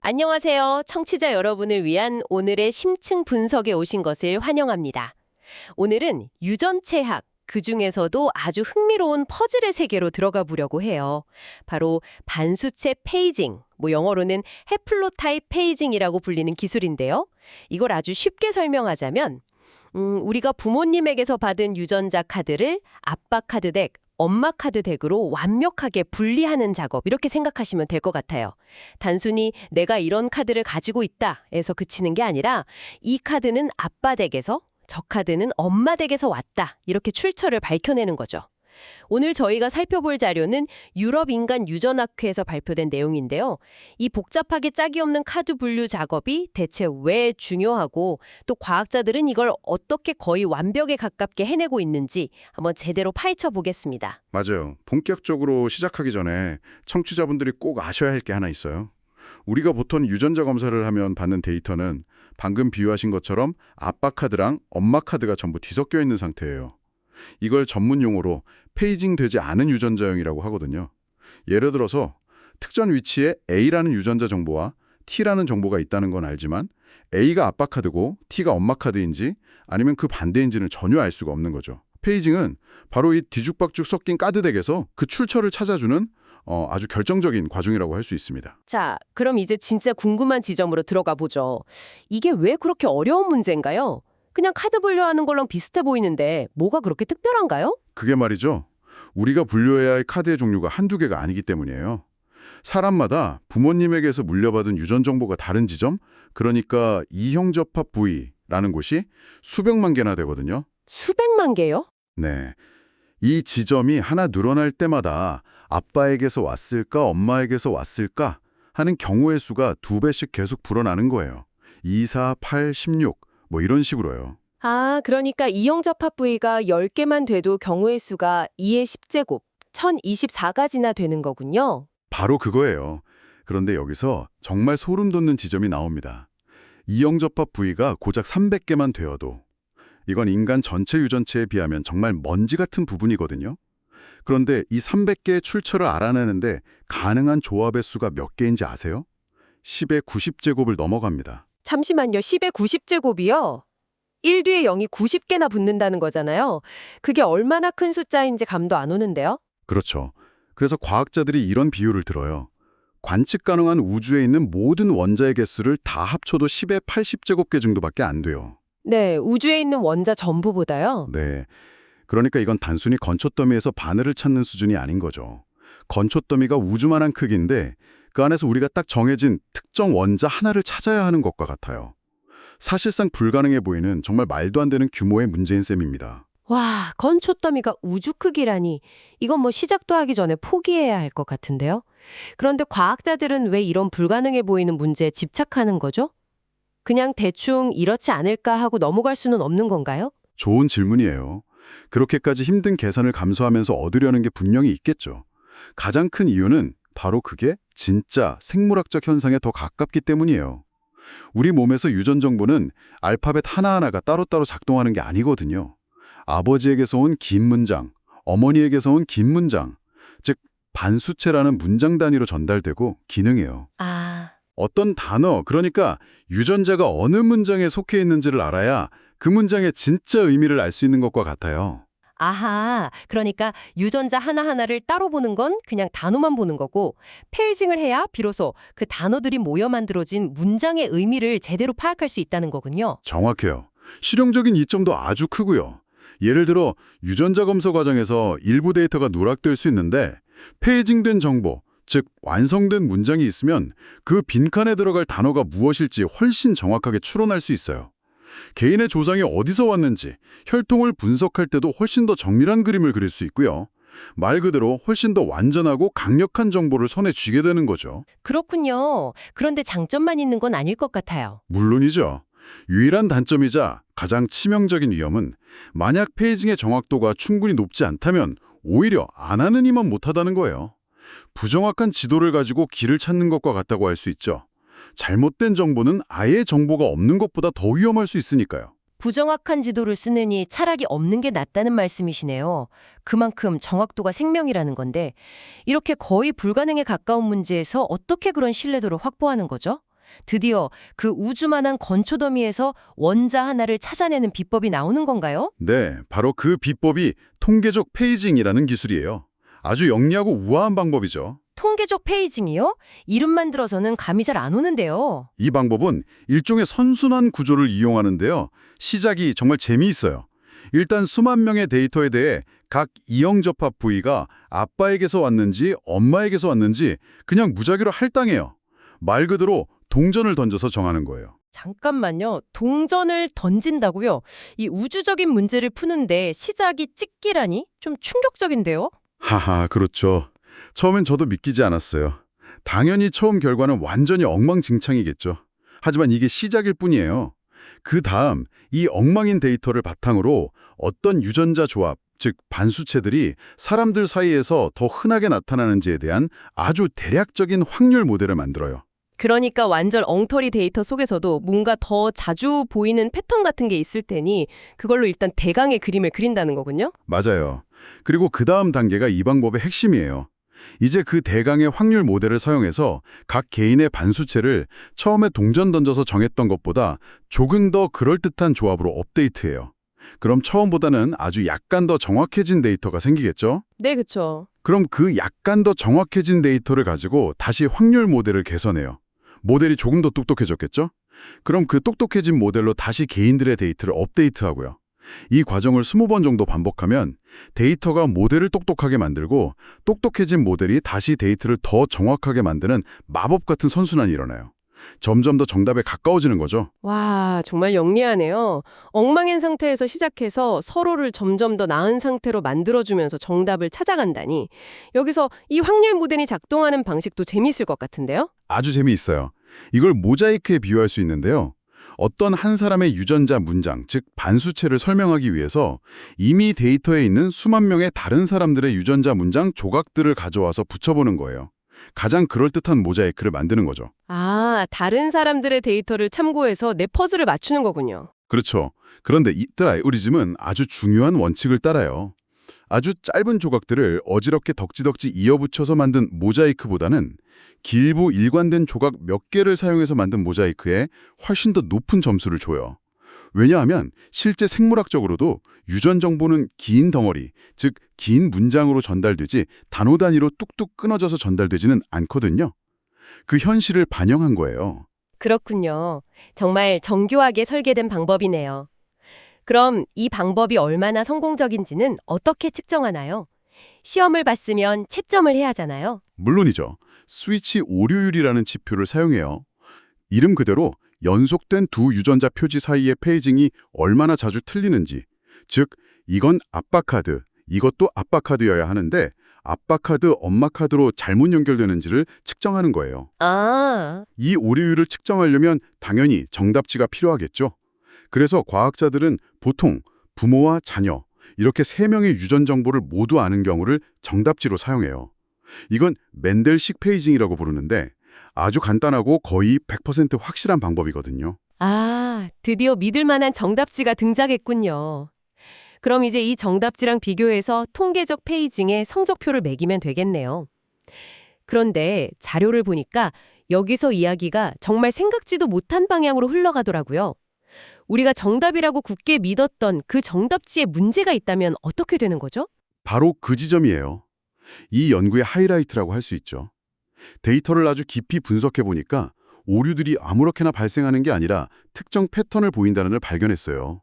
안녕하세요. 청취자 여러분을 위한 오늘의 심층 분석에 오신 것을 환영합니다. 오늘은 유전체학, 그중에서도 아주 흥미로운 퍼즐의 세계로 들어가 보려고 해요. 바로 반수체 페이징, 영어로는 해플로타입 페이징이라고 불리는 기술인데요. 이걸 아주 쉽게 설명하자면 우리가 부모님에게서 받은 유전자 카드를 아빠 카드 덱, 엄마 카드 덱으로 완벽하게 분리하는 작업, 이렇게 생각하시면 될 것 같아요. 단순히 내가 이런 카드를 가지고 있다에서 그치는 게 아니라 이 카드는 아빠 덱에서, 저 카드는 엄마 덱에서 왔다, 이렇게 출처를 밝혀내는 거죠. 오늘 저희가 살펴볼 자료는 유럽인간유전학회에서 발표된 내용인데요. 이 복잡하게 짝이 없는 카드 분류 작업이 대체 왜 중요하고, 또 과학자들은 이걸 어떻게 거의 완벽에 가깝게 해내고 있는지 한번 제대로 파헤쳐 보겠습니다. 맞아요. 본격적으로 시작하기 전에 청취자분들이 꼭 아셔야 할 게 하나 있어요. 우리가 보통 유전자 검사를 하면 받는 데이터는 방금 비유하신 것처럼 아빠 카드랑 엄마 카드가 전부 뒤섞여 있는 상태예요. 이걸 전문 용어로 페이징 되지 않은 유전자형이라고 하거든요. 예를 들어서 특정 위치에 A라는 유전자 정보와 T라는 정보가 있다는 건 알지만 A가 아빠 카드고 T가 엄마 카드인지 아니면 그 반대인지는 전혀 알 수가 없는 거죠. 페이징은 바로 이 뒤죽박죽 섞인 카드덱에서 그 출처를 찾아주는 아주 결정적인 과정이라고 할 수 있습니다. 자, 그럼 이제 진짜 궁금한 지점으로 들어가 보죠. 이게 왜 그렇게 어려운 문제인가요? 그냥 카드 분류하는 거랑 비슷해 보이는데 뭐가 그렇게 특별한가요? 그게 말이죠. 우리가 분류해야 할 카드의 종류가 한두 개가 아니기 때문이에요. 사람마다 부모님에게서 물려받은 유전 정보가 다른 지점, 그러니까 이형접합 부위라는 곳이 수백만 개나 되거든요. 수백만 개요? 네. 이 지점이 하나 늘어날 때마다 아빠에게서 왔을까, 엄마에게서 왔을까 하는 경우의 수가 2배씩 계속 불어나는 거예요. 2, 4, 8, 16, 이런 식으로요. 아, 그러니까 이형접합 부위가 10개만 돼도 경우의 수가 2의 10제곱, 1024가지나 되는 거군요. 바로 그거예요. 그런데 여기서 정말 소름 돋는 지점이 나옵니다. 이형접합 부위가 고작 300개만 되어도 이건 인간 전체 유전체에 비하면 정말 먼지 같은 부분이거든요. 그런데 이 300개의 출처를 알아내는데 가능한 조합의 수가 몇 개인지 아세요? 10의 90제곱을 넘어갑니다. 잠시만요. 10의 90제곱이요? 1 뒤에 0이 90개나 붙는다는 거잖아요. 그게 얼마나 큰 숫자인지 감도 안 오는데요? 그렇죠. 그래서 과학자들이 이런 비유를 들어요. 관측 가능한 우주에 있는 모든 원자의 개수를 다 합쳐도 10의 80제곱개 정도밖에 안 돼요. 네, 우주에 있는 원자 전부보다요? 네. 그러니까 이건 단순히 건초더미에서 바늘을 찾는 수준이 아닌 거죠. 건초더미가 우주만한 크기인데 그 안에서 우리가 딱 정해진 특정 원자 하나를 찾아야 하는 것과 같아요. 사실상 불가능해 보이는 정말 말도 안 되는 규모의 문제인 셈입니다. 와, 건초더미가 우주 크기라니. 이건 시작도 하기 전에 포기해야 할 것 같은데요? 그런데 과학자들은 왜 이런 불가능해 보이는 문제에 집착하는 거죠? 그냥 대충 이렇지 않을까 하고 넘어갈 수는 없는 건가요? 좋은 질문이에요. 그렇게까지 힘든 계산을 감수하면서 얻으려는 게 분명히 있겠죠. 가장 큰 이유는 바로 그게 진짜 생물학적 현상에 더 가깝기 때문이에요. 우리 몸에서 유전 정보는 알파벳 하나하나가 따로따로 작동하는 게 아니거든요. 아버지에게서 온 긴 문장, 어머니에게서 온 긴 문장, 즉 반수체라는 문장 단위로 전달되고 기능해요. 아, 어떤 단어, 그러니까 유전자가 어느 문장에 속해 있는지를 알아야 그 문장의 진짜 의미를 알 수 있는 것과 같아요. 아하. 그러니까 유전자 하나하나를 따로 보는 건 그냥 단어만 보는 거고, 페이징을 해야 비로소 그 단어들이 모여 만들어진 문장의 의미를 제대로 파악할 수 있다는 거군요. 정확해요. 실용적인 이점도 아주 크고요. 예를 들어 유전자 검사 과정에서 일부 데이터가 누락될 수 있는데 페이징된 정보, 즉 완성된 문장이 있으면 그 빈칸에 들어갈 단어가 무엇일지 훨씬 정확하게 추론할 수 있어요. 개인의 조상이 어디서 왔는지, 혈통을 분석할 때도 훨씬 더 정밀한 그림을 그릴 수 있고요. 말 그대로 훨씬 더 완전하고 강력한 정보를 손에 쥐게 되는 거죠. 그렇군요. 그런데 장점만 있는 건 아닐 것 같아요. 물론이죠. 유일한 단점이자 가장 치명적인 위험은 만약 페이징의 정확도가 충분히 높지 않다면 오히려 안 하는 이만 못하다는 거예요. 부정확한 지도를 가지고 길을 찾는 것과 같다고 할 수 있죠. 잘못된 정보는 아예 정보가 없는 것보다 더 위험할 수 있으니까요. 부정확한 지도를 쓰느니 차라리 없는 게 낫다는 말씀이시네요. 그만큼 정확도가 생명이라는 건데, 이렇게 거의 불가능에 가까운 문제에서 어떻게 그런 신뢰도를 확보하는 거죠? 드디어 그 우주만한 건초더미에서 원자 하나를 찾아내는 비법이 나오는 건가요? 네, 바로 그 비법이 통계적 페이징이라는 기술이에요. 아주 영리하고 우아한 방법이죠. 통계적 페이징이요? 이름만 들어서는 감이 잘 안 오는데요. 이 방법은 일종의 선순환 구조를 이용하는데요. 시작이 정말 재미있어요. 일단 수만 명의 데이터에 대해 각 이형 접합 부위가 아빠에게서 왔는지 엄마에게서 왔는지 그냥 무작위로 할당해요. 말 그대로 동전을 던져서 정하는 거예요. 잠깐만요. 동전을 던진다고요? 이 우주적인 문제를 푸는데 시작이 찍기라니? 좀 충격적인데요? 하하, 그렇죠. 처음엔 저도 믿기지 않았어요. 당연히 처음 결과는 완전히 엉망진창이겠죠. 하지만 이게 시작일 뿐이에요. 그 다음 이 엉망인 데이터를 바탕으로 어떤 유전자 조합, 즉 반수체들이 사람들 사이에서 더 흔하게 나타나는지에 대한 아주 대략적인 확률 모델을 만들어요. 그러니까 완전 엉터리 데이터 속에서도 뭔가 더 자주 보이는 패턴 같은 게 있을 테니 그걸로 일단 대강의 그림을 그린다는 거군요. 맞아요. 그리고 그 다음 단계가 이 방법의 핵심이에요. 이제 그 대강의 확률 모델을 사용해서 각 개인의 반수체를 처음에 동전 던져서 정했던 것보다 조금 더 그럴듯한 조합으로 업데이트해요. 그럼 처음보다는 아주 약간 더 정확해진 데이터가 생기겠죠? 네, 그렇죠. 그럼 그 약간 더 정확해진 데이터를 가지고 다시 확률 모델을 개선해요. 모델이 조금 더 똑똑해졌겠죠? 그럼 그 똑똑해진 모델로 다시 개인들의 데이터를 업데이트하고요. 이 과정을 20번 정도 반복하면 데이터가 모델을 똑똑하게 만들고 똑똑해진 모델이 다시 데이터를 더 정확하게 만드는 마법 같은 선순환이 일어나요. 점점 더 정답에 가까워지는 거죠. 와, 정말 영리하네요. 엉망인 상태에서 시작해서 서로를 점점 더 나은 상태로 만들어주면서 정답을 찾아간다니. 여기서 이 확률 모델이 작동하는 방식도 재미있을 것 같은데요? 아주 재미있어요. 이걸 모자이크에 비유할 수 있는데요. 어떤 한 사람의 유전자 문장, 즉 반수체를 설명하기 위해서 이미 데이터에 있는 수만 명의 다른 사람들의 유전자 문장 조각들을 가져와서 붙여보는 거예요. 가장 그럴듯한 모자이크를 만드는 거죠. 아, 다른 사람들의 데이터를 참고해서 내 퍼즐을 맞추는 거군요. 그렇죠. 그런데 이 알고리즘은 아주 중요한 원칙을 따라요. 아주 짧은 조각들을 어지럽게 덕지덕지 이어붙여서 만든 모자이크보다는 길고 일관된 조각 몇 개를 사용해서 만든 모자이크에 훨씬 더 높은 점수를 줘요. 왜냐하면 실제 생물학적으로도 유전 정보는 긴 덩어리, 즉 긴 문장으로 전달되지 단어 단위로 뚝뚝 끊어져서 전달되지는 않거든요. 그 현실을 반영한 거예요. 그렇군요. 정말 정교하게 설계된 방법이네요. 그럼 이 방법이 얼마나 성공적인지는 어떻게 측정하나요? 시험을 봤으면 채점을 해야 하잖아요. 물론이죠. 스위치 오류율이라는 지표를 사용해요. 이름 그대로 연속된 두 유전자 표지 사이의 페이징이 얼마나 자주 틀리는지, 즉 이건 아빠 카드, 이것도 아빠 카드여야 하는데 아빠 카드, 엄마 카드로 잘못 연결되는지를 측정하는 거예요. 아, 이 오류율을 측정하려면 당연히 정답치가 필요하겠죠. 그래서 과학자들은 보통 부모와 자녀, 이렇게 세 명의 유전 정보를 모두 아는 경우를 정답지로 사용해요. 이건 맨델식 페이징이라고 부르는데 아주 간단하고 거의 100% 확실한 방법이거든요. 아, 드디어 믿을 만한 정답지가 등장했군요. 그럼 이제 이 정답지랑 비교해서 통계적 페이징에 성적표를 매기면 되겠네요. 그런데 자료를 보니까 여기서 이야기가 정말 생각지도 못한 방향으로 흘러가더라고요. 우리가 정답이라고 굳게 믿었던 그 정답지에 문제가 있다면 어떻게 되는 거죠? 바로 그 지점이에요. 이 연구의 하이라이트라고 할 수 있죠. 데이터를 아주 깊이 분석해 보니까 오류들이 아무렇게나 발생하는 게 아니라 특정 패턴을 보인다는 걸 발견했어요.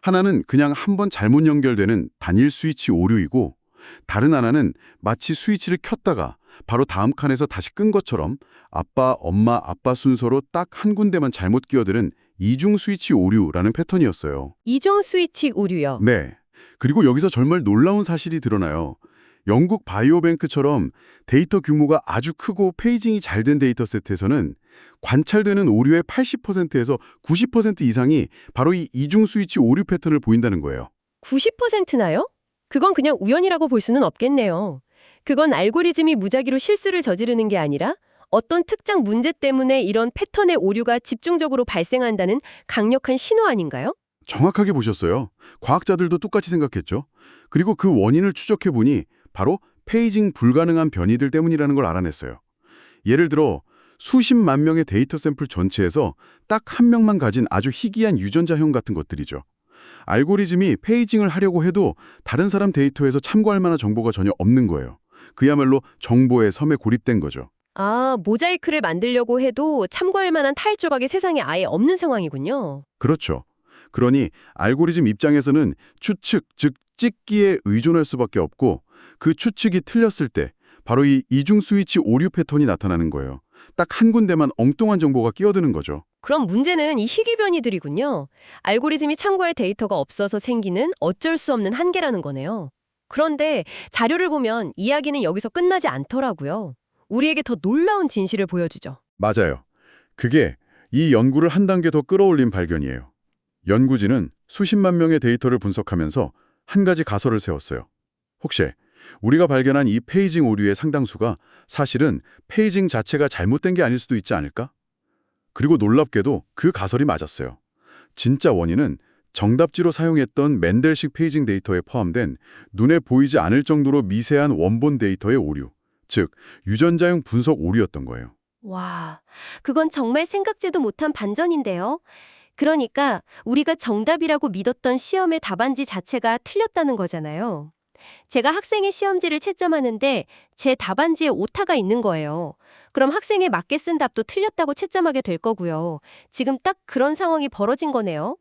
하나는 그냥 한 번 잘못 연결되는 단일 스위치 오류이고 다른 하나는 마치 스위치를 켰다가 바로 다음 칸에서 다시 끈 것처럼 아빠, 엄마, 아빠 순서로 딱 한 군데만 잘못 끼어드는 이중 스위치 오류라는 패턴이었어요. 이중 스위치 오류요. 네. 그리고 여기서 정말 놀라운 사실이 드러나요. 영국 바이오뱅크처럼 데이터 규모가 아주 크고 페이징이 잘 된 데이터 세트에서는 관찰되는 오류의 80%에서 90% 이상이 바로 이 이중 스위치 오류 패턴을 보인다는 거예요. 90%나요? 그건 그냥 우연이라고 볼 수는 없겠네요. 그건 알고리즘이 무작위로 실수를 저지르는 게 아니라 어떤 특정 문제 때문에 이런 패턴의 오류가 집중적으로 발생한다는 강력한 신호 아닌가요? 정확하게 보셨어요. 과학자들도 똑같이 생각했죠. 그리고 그 원인을 추적해보니 바로 페이징 불가능한 변이들 때문이라는 걸 알아냈어요. 예를 들어 수십만 명의 데이터 샘플 전체에서 딱 한 명만 가진 아주 희귀한 유전자형 같은 것들이죠. 알고리즘이 페이징을 하려고 해도 다른 사람 데이터에서 참고할 만한 정보가 전혀 없는 거예요. 그야말로 정보의 섬에 고립된 거죠. 아, 모자이크를 만들려고 해도 참고할 만한 타일 조각이 세상에 아예 없는 상황이군요. 그렇죠. 그러니 알고리즘 입장에서는 추측, 즉 찍기에 의존할 수밖에 없고 그 추측이 틀렸을 때 바로 이 이중 스위치 오류 패턴이 나타나는 거예요. 딱 한 군데만 엉뚱한 정보가 끼어드는 거죠. 그럼 문제는 이 희귀 변이들이군요. 알고리즘이 참고할 데이터가 없어서 생기는 어쩔 수 없는 한계라는 거네요. 그런데 자료를 보면 이야기는 여기서 끝나지 않더라고요. 우리에게 더 놀라운 진실을 보여주죠. 맞아요. 그게 이 연구를 한 단계 더 끌어올린 발견이에요. 연구진은 수십만 명의 데이터를 분석하면서 한 가지 가설을 세웠어요. 혹시 우리가 발견한 이 페이징 오류의 상당수가 사실은 페이징 자체가 잘못된 게 아닐 수도 있지 않을까? 그리고 놀랍게도 그 가설이 맞았어요. 진짜 원인은 정답지로 사용했던 멘델식 페이징 데이터에 포함된 눈에 보이지 않을 정도로 미세한 원본 데이터의 오류, 즉 유전자형 분석 오류였던 거예요. 와, 그건 정말 생각지도 못한 반전인데요. 그러니까 우리가 정답이라고 믿었던 시험의 답안지 자체가 틀렸다는 거잖아요. 제가 학생의 시험지를 채점하는데 제 답안지에 오타가 있는 거예요. 그럼 학생에 맞게 쓴 답도 틀렸다고 채점하게 될 거고요. 지금 딱 그런 상황이 벌어진 거네요.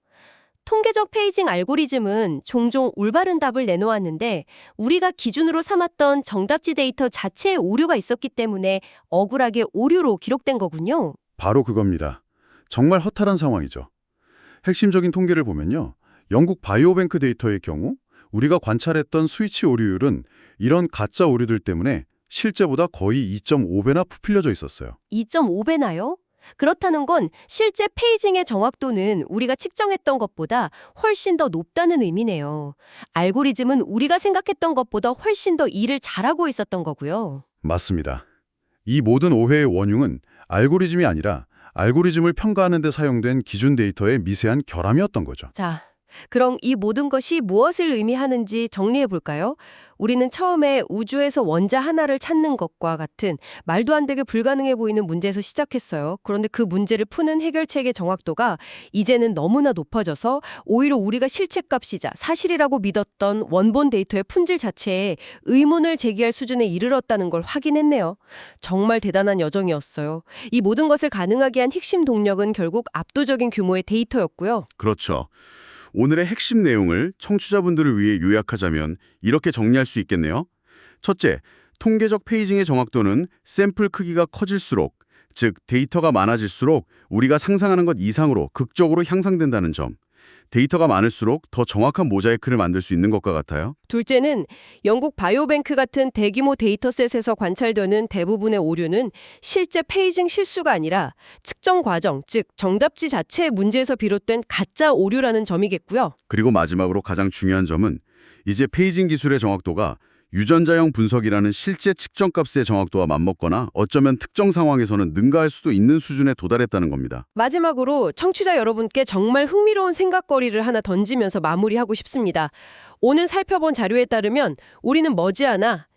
통계적 페이징 알고리즘은 종종 올바른 답을 내놓았는데 우리가 기준으로 삼았던 정답지 데이터 자체에 오류가 있었기 때문에 억울하게 오류로 기록된 거군요. 바로 그겁니다. 정말 허탈한 상황이죠. 핵심적인 통계를 보면요. 영국 바이오뱅크 데이터의 경우 우리가 관찰했던 스위치 오류율은 이런 가짜 오류들 때문에 실제보다 거의 2.5배나 부풀려져 있었어요. 2.5배나요? 그렇다는 건 실제 페이징의 정확도는 우리가 측정했던 것보다 훨씬 더 높다는 의미네요. 알고리즘은 우리가 생각했던 것보다 훨씬 더 일을 잘하고 있었던 거고요. 맞습니다. 이 모든 오해의 원흉은 알고리즘이 아니라 알고리즘을 평가하는 데 사용된 기준 데이터의 미세한 결함이었던 거죠. 자, 그럼 이 모든 것이 무엇을 의미하는지 정리해 볼까요? 우리는 처음에 우주에서 원자 하나를 찾는 것과 같은 말도 안 되게 불가능해 보이는 문제에서 시작했어요. 그런데 그 문제를 푸는 해결책의 정확도가 이제는 너무나 높아져서 오히려 우리가 실체값이자 사실이라고 믿었던 원본 데이터의 품질 자체에 의문을 제기할 수준에 이르렀다는 걸 확인했네요. 정말 대단한 여정이었어요. 이 모든 것을 가능하게 한 핵심 동력은 결국 압도적인 규모의 데이터였고요. 그렇죠. 오늘의 핵심 내용을 청취자분들을 위해 요약하자면 이렇게 정리할 수 있겠네요. 첫째, 통계적 페이징의 정확도는 샘플 크기가 커질수록, 즉 데이터가 많아질수록 우리가 상상하는 것 이상으로 극적으로 향상된다는 점. 데이터가 많을수록 더 정확한 모자이크를 만들 수 있는 것과 같아요. 둘째는 영국 바이오뱅크 같은 대규모 데이터셋에서 관찰되는 대부분의 오류는 실제 페이징 실수가 아니라 측정 과정, 즉 정답지 자체의 문제에서 비롯된 가짜 오류라는 점이겠고요. 그리고 마지막으로 가장 중요한 점은 이제 페이징 기술의 정확도가 유전자형 분석이라는 실제 측정값의 정확도와 맞먹거나 어쩌면 특정 상황에서는 능가할 수도 있는 수준에 도달했다는 겁니다. 마지막으로 청취자 여러분께 정말 흥미로운 생각거리를 하나 던지면서 마무리하고 싶습니다. 오늘 살펴본 자료에 따르면 우리는 머지않아